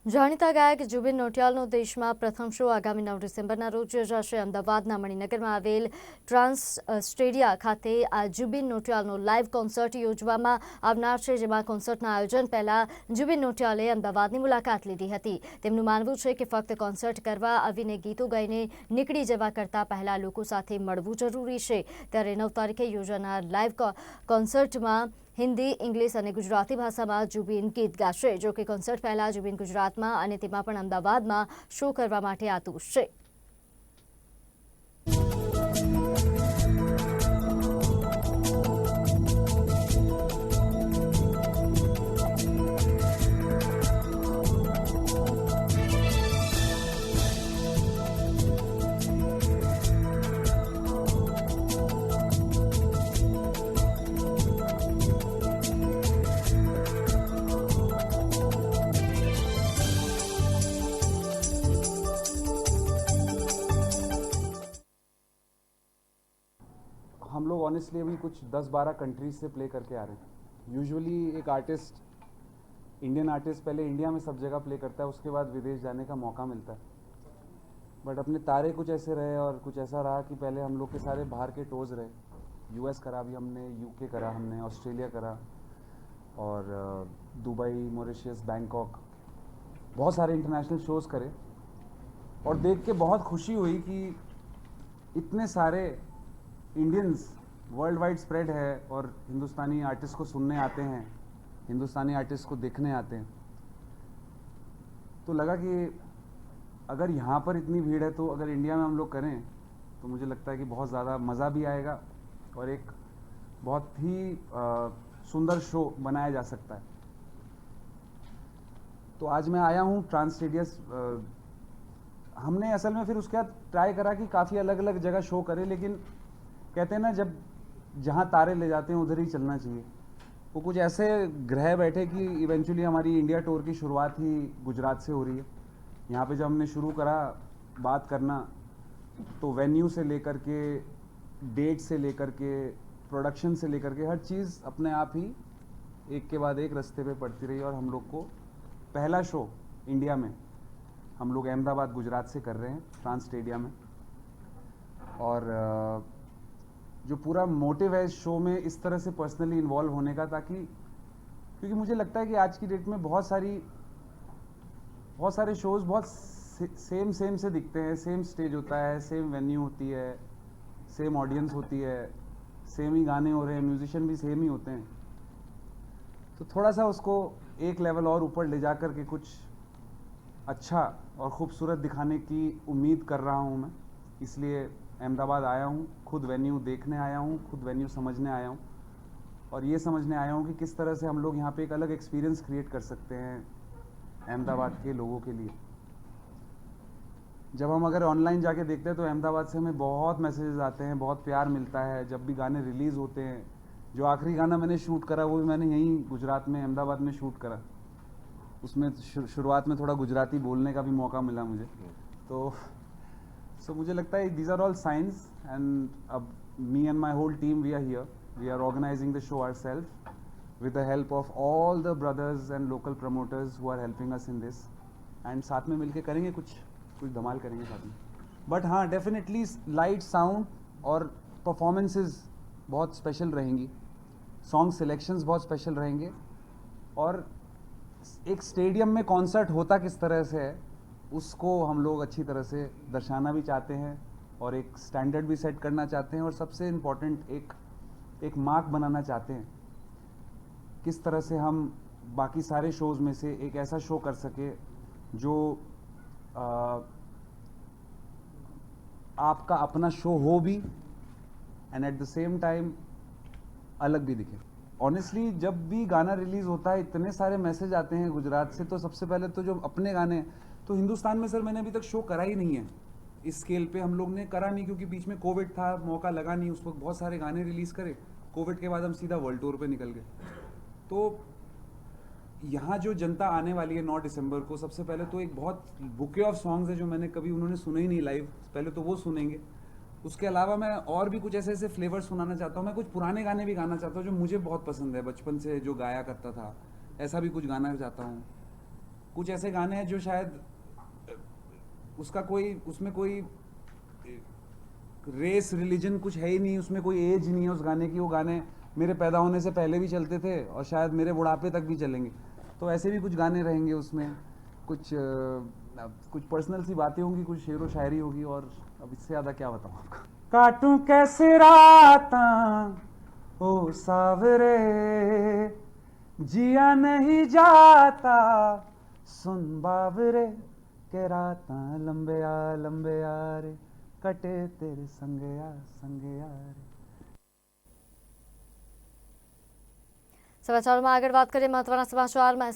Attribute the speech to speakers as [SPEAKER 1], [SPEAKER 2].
[SPEAKER 1] જાણીતા ગાયક જુબિન નોટિયાલનો દેશમાં પ્રથમ શો આગામી 9 ડિસેમ્બરના રોજ યોજાશે। અમદાવાદના મણિનગરમાં આવેલ ટ્રાન્સ સ્ટેડિયા ખાતે આ જુબિન નોટિયાલનો લાઇવ કોન્સર્ટ યોજવામાં આવનાર છે, જેમાં કોન્સર્ટના આયોજન પહેલા જુબિન નોટિયાલે અમદાવાદની મુલાકાત લીધી હતી। તેમનું માનવું છે કે ફક્ત કોન્સર્ટ કરવા આવીને ગીતો ગાઈને નીકળી જવા કરતાં પહેલા લોકો સાથે મળવું જરૂરી છે। ત્યારે 9 તારીખે યોજાનાર લાઇવ કોન્સર્ટમાં हिंदी, इंग्लिश और गुजराती भाषा में जुबिन गीत गाशे। जो कि कोन्सर्ट पहला जुबिन गुजरात में और तेमां पण अमदावाद में शो करवा माटे आतुर छे।
[SPEAKER 2] हम लोग ऑनेस्टली अभी कुछ 10-12 कंट्रीज से प्ले करके आ रहे हैं। यूजुअली एक आर्टिस्ट, इंडियन आर्टिस्ट पहले इंडिया में सब जगह प्ले करता है, उसके बाद विदेश जाने का मौका मिलता है। बट अपने तारे कुछ ऐसे रहे और कुछ ऐसा रहा कि पहले हम लोग के सारे बाहर के टोज रहे। यूएस करा भी हमने, यूके करा हमने, ऑस्ट्रेलिया करा और दुबई, मॉरिशस, बैंकॉक, बहुत सारे इंटरनेशनल शोज़ करे। और देख के बहुत खुशी हुई कि इतने सारे इंडियंस वर्ल्ड वाइड स्प्रेड है और हिंदुस्तानी आर्टिस्ट को सुनने आते हैं, हिंदुस्तानी आर्टिस्ट को देखने आते हैं। तो लगा कि अगर यहाँ पर इतनी भीड़ है तो अगर इंडिया में हम लोग करें तो मुझे लगता है कि बहुत ज़्यादा मज़ा भी आएगा और एक बहुत ही सुंदर शो बनाया जा सकता है। तो आज मैं आया हूँ ट्रांस स्टेडिया। हमने असल में फिर उसके बाद ट्राई करा कि काफ़ी अलग अलग जगह शो करें, लेकिन कहते हैं ना, जब जहाँ तारे ले जाते हैं उधर ही चलना चाहिए। वो कुछ ऐसे ग्रह बैठे कि इवेंचुअली हमारी इंडिया टूर की शुरुआत ही गुजरात से हो रही है। यहाँ पे जब हमने शुरू करा बात करना, तो वेन्यू से लेकर के, डेट से लेकर के, प्रोडक्शन से लेकर के हर चीज़ अपने आप ही एक के बाद एक रास्ते पे पड़ती रही। और हम लोग को पहला शो इंडिया में हम लोग अहमदाबाद गुजरात से कर रहे हैं ट्रांस स्टेडिया में। और जो पूरा मोटिव है इस शो में इस तरह से पर्सनली इन्वॉल्व होने का, ताकि क्योंकि मुझे लगता है कि आज की डेट में बहुत सारे शोज़ बहुत सेम से दिखते हैं। सेम स्टेज होता है, सेम वेन्यू होती है, सेम ऑडियंस होती है, सेम ही गाने हो रहे हैं, म्यूजिशियन भी सेम ही होते हैं। तो थोड़ा सा उसको एक लेवल और ऊपर ले जाकर के कुछ अच्छा और ख़ूबसूरत दिखाने की उम्मीद कर रहा हूँ मैं। इसलिए अहमदाबाद आया हूँ, खुद वेन्यू देखने आया हूँ, खुद वेन्यू समझने आया हूँ और ये समझने आया हूँ कि किस तरह से हम लोग यहाँ पे एक अलग एक्सपीरियंस क्रिएट कर सकते हैं अहमदाबाद के लोगों के लिए। जब हम अगर ऑनलाइन जाके देखते हैं तो अहमदाबाद से हमें बहुत मैसेजेस आते हैं, बहुत प्यार मिलता है। जब भी गाने रिलीज़ होते हैं, जो आखिरी गाना मैंने शूट करा वो भी मैंने यहीं गुजरात में अहमदाबाद में शूट करा। उसमें शुरुआत में थोड़ा गुजराती बोलने का भी मौका मिला मुझे। तो मुझे लगता है these are all signs, and me and my whole team, we are here. We are organizing the show ourselves with the help of all the brothers and local promoters who are helping us in this. And साथ में मिलके करेंगे कुछ धमाल करेंगे साथ में। But हाँ, definitely light, sound और परफॉर्मेंसेस बहुत स्पेशल रहेंगी, सॉन्ग सिलेक्शंस बहुत स्पेशल रहेंगे और एक स्टेडियम में कॉन्सर्ट होता किस तरह से है उसको हम लोग अच्छी तरह से दर्शाना भी चाहते हैं और एक स्टैंडर्ड भी सेट करना चाहते हैं। और सबसे इम्पॉर्टेंट एक मार्क बनाना चाहते हैं किस तरह से हम बाकी सारे शोज़ में से एक ऐसा शो कर सके जो आपका अपना शो हो भी and at the same time अलग भी दिखे। ऑनेस्टली जब भी गाना रिलीज़ होता है इतने सारे मैसेज आते हैं गुजरात से। तो सबसे पहले तो जो अपने गाने, तो हिंदुस्तान में सर मैंने अभी तक शो करा ही नहीं है इस स्केल पे। हम लोग ने करा नहीं क्योंकि बीच में कोविड था, मौका लगा नहीं। उस वक्त बहुत सारे गाने रिलीज़ करे, कोविड के बाद हम सीधा वर्ल्ड टूर पे निकल गए। तो यहाँ जो जनता आने वाली है 9 दिसंबर को, सबसे पहले तो एक बहुत बुके ऑफ सॉन्ग्स है जो मैंने कभी उन्होंने सुने ही नहीं लाइव, पहले तो वो सुनेंगे। उसके अलावा मैं और भी कुछ ऐसे ऐसे फ्लेवर सुनाना चाहता हूँ। मैं कुछ पुराने गाने भी गाना चाहता हूँ जो मुझे बहुत पसंद है, बचपन से जो गाया करता था, ऐसा भी कुछ गाना चाहता हूँ। कुछ ऐसे गाने हैं जो शायद उसमें कोई रेस रिलीजन कुछ है ही नहीं, उसमें कोई एज नहीं है उस गाने की। वो गाने मेरे पैदा होने से पहले भी चलते थे और शायद मेरे बुढ़ापे तक भी चलेंगे। तो ऐसे भी कुछ गाने रहेंगे उसमें, कुछ पर्सनल सी बातें होंगी, कुछ शेर व शायरी होगी, और अब इससे ज़्यादा क्या बताऊँ आपको। काटूं कैसे राता ओ सावरे, जिया नहीं जाता सुन बावरे, के राता लंबे आ रे, कटे तेरे संगया रे।
[SPEAKER 1] સમાચારોમાં આગળ વાત કરીએ મહત્વના સમાચારમાં